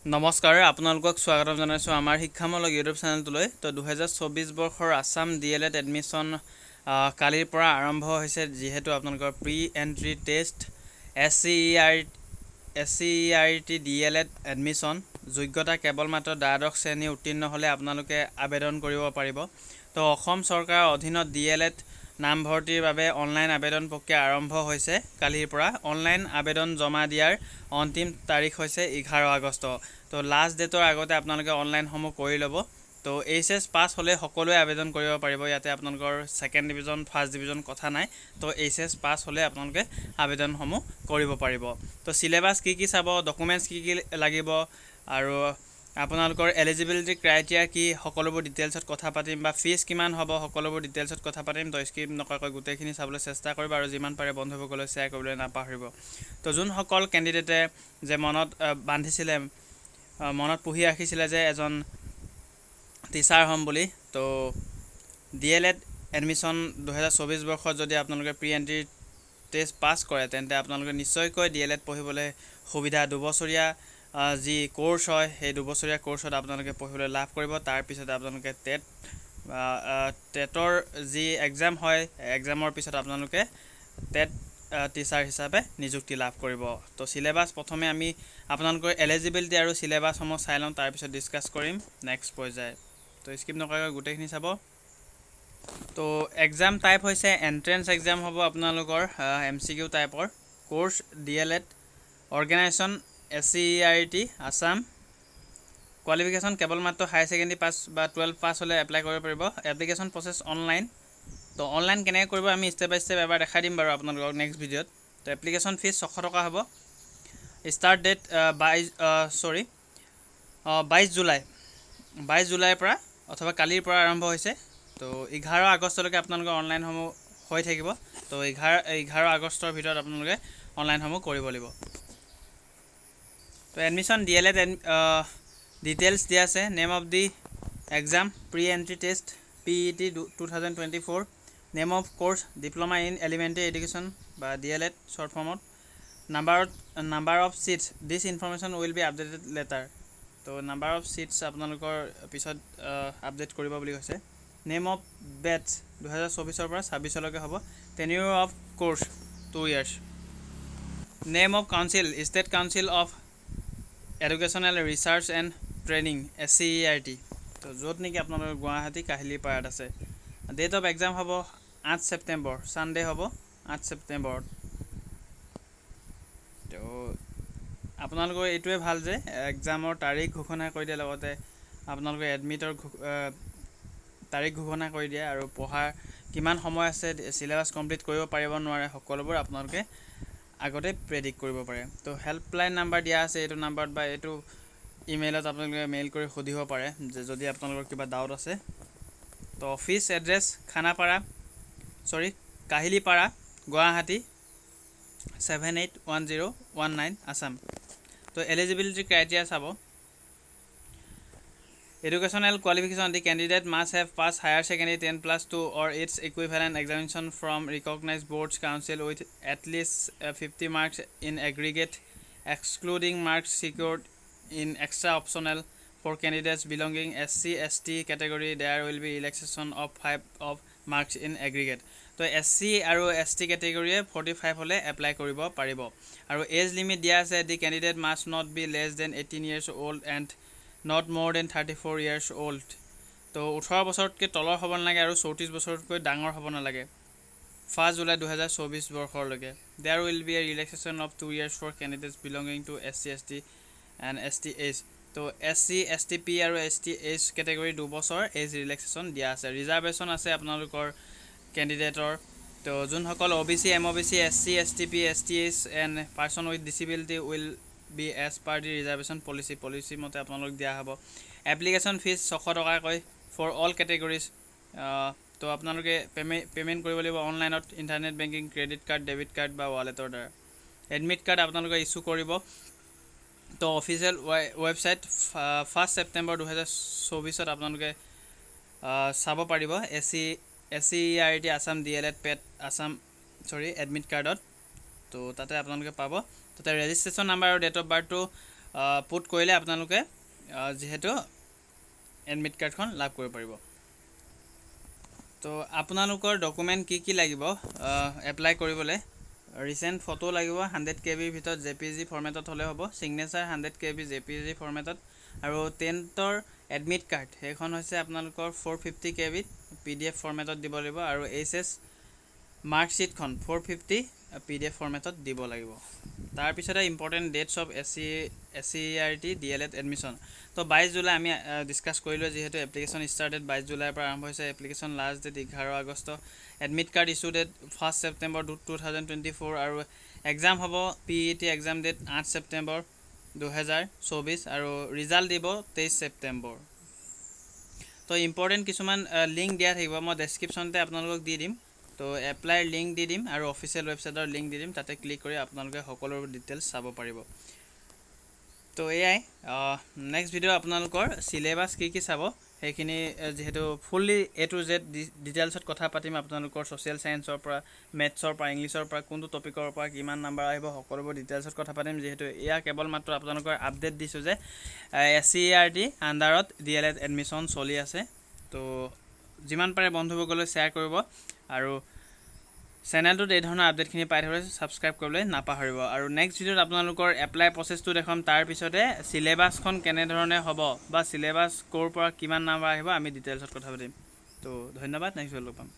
নমস্কাৰ, আপোনালোকক স্বাগতম জনাইছোঁ আমাৰ শিক্ষামূলক ইউটিউব চেনেলটোলৈ। তো 2024 বৰ্ষৰ আছাম DLED এডমিশ্যন কালিৰ পৰা আৰম্ভ হৈছে। যিহেতু আপোনালোকৰ pre entry test SCERT DLED admission যোগ্যতা কেৱল মাত্ৰ দ্বাদশ শ্ৰেণী উত্তীৰ্ণ হ'লে আপোনালোকে আবেদন কৰিব পাৰিব। তো অসম চৰকাৰৰ অধীনত DLED নামভৰ্তিৰ বাবে অনলাইন আবেদন প্ৰক্ৰিয়া আৰম্ভ হৈছে কালিৰ পৰা। অনলাইন আবেদন জমা দিয়াৰ অন্তিম তাৰিখ হৈছে 11 আগষ্ট। তো লাষ্ট ডেটৰ আগতে আপোনালোকে অনলাইনসমূহ কৰি ল'ব। তো HS পাছ হ'লে সকলোৱে আবেদন কৰিব পাৰিব। ইয়াতে আপোনালোকৰ ছেকেণ্ড ডিভিজন ফাৰ্ষ্ট ডিভিজন কথা নাই। তো HS পাছ হ'লে আপোনালোকে আবেদনসমূহ কৰিব পাৰিব। তো চিলেবাছ কি চাব, ডকুমেণ্টছ কি লাগিব আৰু আপোনালোকৰ এলিজিবিলিটি ক্ৰাইটেৰিয়া কি, সকলোবোৰ ডিটেইলছত কথা পাতিম, বা ফিজ কিমান হ'ব সকলোবোৰ ডিটেইলছত কথা পাতিম। তো স্কিপ নকৰাকৈ গোটেইখিনি চাবলৈ চেষ্টা কৰিব আৰু যিমান পাৰে বন্ধুসকললৈ শ্বেয়াৰ কৰিবলৈ নাপাহৰিব। তো যোনসকল কেণ্ডিডেটে যে মনত বান্ধিছিলে, মনত পুহি ৰাখিছিলে যে এজন টিচাৰ হ'ম বুলি, তো DLED এডমিশ্যন 2024 বৰ্ষত যদি আপোনালোকে প্ৰি এণ্ট্ৰি টেষ্ট পাছ কৰে তেন্তে আপোনালোকে নিশ্চয়কৈ DLED পঢ়িবলৈ সুবিধা। দুবছৰীয়া যি কোৰ্চ হয় সেই দুবছৰীয়া কোৰ্চত আপোনালোকে পঢ়িবলৈ লাভ কৰিব। তাৰপিছতে আপোনালোকে টেটৰ যি এক্সাম হয়, এক্সামৰ পিছত আপোনালোকে টেট টিচাৰ হিচাপে নিযুক্তি লাভ কৰিব। তো চিলেবাছ প্ৰথমে আমি আপোনালোকৰ এলিজিবিলিটি আৰু চিলেবাছসমূহ চাই লওঁ, তাৰপিছত ডিছকাছ কৰিম নেক্সট পৰ্যায়। তো স্কিপ নকৰাকৈ গোটেইখিনি চাব। তো এক্সাম টাইপ হৈছে এণ্ট্ৰেঞ্চ এক্সাম হ'ব আপোনালোকৰ MCQ টাইপৰ। Course DLED organisation SCERT Assam. Qualification কেৱল মাত্ৰ হায়াৰ ছেকেণ্ডেৰী পাছ বা 12 পাছ হ'লে এপ্লাই কৰিব পাৰিব। Application process online. তো অনলাইন কেনেকৈ কৰিব আমি ষ্টেপ বাই ষ্টেপ এবাৰ দেখাই দিম বাৰু আপোনালোকক নেক্সট ভিডিঅ'ত। তো এপ্লিকেশ্যন ফিজ 600 টকা হ'ব। ষ্টাৰ্ট ডেট 22 জুলাইৰ পৰা অথবা কালিৰ পৰা আৰম্ভ হৈছে। তো 11 আগষ্টলৈকে আপোনালোকৰ অনলাইনসমূহ হৈ থাকিব। তো 11 আগষ্টৰ ভিতৰত আপোনালোকে অনলাইনসমূহ কৰিব লাগিব। তো এডমিশ্যন DLED ডিটেইলছ দিয়া আছে। Name of the exam pre entry test PET 2024। Name of course diploma in elementary education বা DLED শ্বৰ্ট ফৰ্মত। Number of seats this information will be updated letter. তো নাম্বাৰ অফ ছিটছ আপোনালোকৰ পিছত update কৰিব বুলি কৈছে। নেম অফ বেটছ 2024 পৰা 26লৈকে হ'ব। Tenure of course 2 years। Name of council state council of educational research and training SCERT। তো য'ত নেকি আপোনালোকৰ গুৱাহাটী কাহিলীপাৰাত আছে। ডেট অফ এক্সাম হ'ব 8 ছেপ্টেম্বৰ, ছানডে হ'ব 8 ছেপ্টেম্বৰত। তো আপোনালোকৰ এইটোৱে ভাল যে এক্সামৰ তাৰিখ ঘোষণা কৰি দিয়ে, লগতে আপোনালোকে এডমিটৰ তাৰিখ ঘোষণা কৰি দিয়ে আৰু পঢ়াৰ কিমান সময় আছে, চিলেবাছ কমপ্লিট কৰিব পাৰিব নোৱাৰে, সকলোবোৰ আপোনালোকে আগতে প্ৰেডিক্ট কৰিব পাৰে। তো হেল্পলাইন নাম্বাৰ দিয়া আছে, এইটো নাম্বাৰত বা এইটো ইমেইলত আপোনালোকে মেইল কৰি সুধিব পাৰে যে যদি আপোনালোকৰ কিবা ডাউট আছে। তো অফিচ এড্ৰেছ কাহিলীপাৰা গুৱাহাটী 781019 আছাম। তো এলিজিবিলিটি ক্ৰাইটেৰিয়া চাব। Educational qualification: the candidate must have passed higher secondary 10+2 or its equivalent examination from recognized boards council with at least 50 marks in aggregate, excluding marks secured in extra optional. For candidates belonging SC/ST category, there will be relaxation of 5 of marks in aggregate. তো SC আৰু ST কেটেগৰীয়ে 45 হ'লে apply কৰিব পাৰিব। আৰু as limit দিয়া আছে, the candidate must not be less than 18 years old and not more than 34 years old। তো 18 বছৰতকৈ তলৰ হ'ব নালাগে আৰু 34 বছৰতকৈ ডাঙৰ হ'ব নালাগে। 1 জুলাই 2024 বৰ্ষলৈকে। There will be a relaxation of 2 years for candidates belonging to SC/ST and ST/H। তো SC/STP আৰু ST/H কেটেগৰী 2 বছৰ এজ ৰিলেক্সেশ্যন দিয়া আছে। ৰিজাৰ্ভেশ্যন আছে আপোনালোকৰ কেণ্ডিডেটৰ। তো যোনসকল OBC, MOBC, SC/STP, ST/H and person with disability will be as per the reservation policy মতে আপোনালোক দিয়া হ'ব। এপ্লিকেশ্যন ফিজ 600 টকাকৈ ফৰ অল কেটেগৰিজ। তো আপোনালোকে পে'মেণ্ট কৰিব লাগিব অনলাইনত, internet banking, credit card, debit card বা ৱালেটৰ দ্বাৰা। এডমিট কাৰ্ড আপোনালোকে ইছ্যু কৰিব। তো অফিচিয়েল ৱেবছাইট 1 ছেপ্টেম্বৰ 2024 আপোনালোকে চাব পাৰিব SCERT Assam DLED paid admit কাৰ্ডত। তো তাতে আপোনালোকে পাব। তাতে ৰেজিষ্ট্ৰেশ্যন নাম্বাৰ আৰু ডেট অফ বাৰ্থটো পুট কৰিলে আপোনালোকে যেহেতু এডমিট কাৰ্ডখন লাভ কৰিব পাৰিব। তো আপোনালোকৰ ডকুমেণ্ট কি লাগিব এপ্লাই কৰিবলৈ? ৰিচেণ্ট ফটো লাগিব 100 KB ভিতৰত JPG ফৰ্মেটত হ'লে হ'ব, ছিগনেচাৰ 100 KB JPG ফৰ্মেটত, আৰু 10ৰ এডমিট কাৰ্ড সেইখন হৈছে আপোনালোকৰ 450 KB PDF ফৰ্মেটত দিব লাগিব, আৰু HS মাৰ্কশ্বিটখন 450 PDF ফৰ্মেটত দিব লাগিব। তাৰপিছতে important that's of SCERT DLED admission. তো 22 জুলাই আমি ডিছকাছ কৰিলোঁ, যিহেতু এপ্লিকেশ্যন ষ্টাৰ্ট ডেট 22 জুলাইৰ পৰা আৰম্ভ হৈছে, application last date 11 August, admit card issue date 1 September 2024, আৰু এক্সাম হ'ব PET এক্সাম ডেট 8 ছেপ্টেম্বৰ 2024, আৰু ৰিজাল্ট দিব 23 ছেপ্টেম্বৰ। তো ইম্পৰ্টেণ্ট কিছুমান লিংক দিয়া থাকিব, মই ডেছক্ৰিপশ্যনতে আপোনালোকক দি দিম। তো এপ্লাইৰ লিংক দি দিম আৰু অফিচিয়েল ৱেবছাইটৰ লিংক দি দিম, তাতে ক্লিক কৰি আপোনালোকে সকলো ডিটেইলছ চাব পাৰিব। তো এয়াই নেক্সট ভিডিঅ' আপোনালোকৰ চিলেবাছ কি চাব সেইখিনি, যিহেতু ফুল্লি A to Z ডিটেইলছত কথা পাতিম, আপোনালোকৰ ছ'চিয়েল ছায়েন্সৰ পৰা, মেথছৰ পৰা, ইংলিছৰ পৰা, কোনটো টপিকৰ পৰা কিমান নাম্বাৰ আহিব সকলোবোৰ ডিটেইলছত কথা পাতিম। যিহেতু এয়া কেৱল মাত্ৰ আপোনালোকৰ আপডেট দিছোঁ যে SCERT আণ্ডাৰত DLED এডমিশ্যন চলি আছে। তো যিমান পাৰে বন্ধুবৰ্গলৈ শ্বেয়াৰ কৰিব, আৰু চেনেলটোত এই ধৰণৰ আপডেটখিনি পাই থাকিবলৈ ছাবস্ক্ৰাইব কৰিবলৈ নাপাহৰিব। আৰু নেক্সট ভিডিঅ'ত আপোনালোকৰ এপ্লাই প্ৰচেছটো দেখাম, তাৰপিছতে চিলেবাছখন কেনেধৰণে হ'ব বা চিলেবাছ ক'ৰ পৰা কিমান নাম্বাৰ আহিব আমি ডিটেইলছত কথা পাতিম। তো ধন্যবাদ, নেক্সট ভিডিঅ'ত লগ পাম।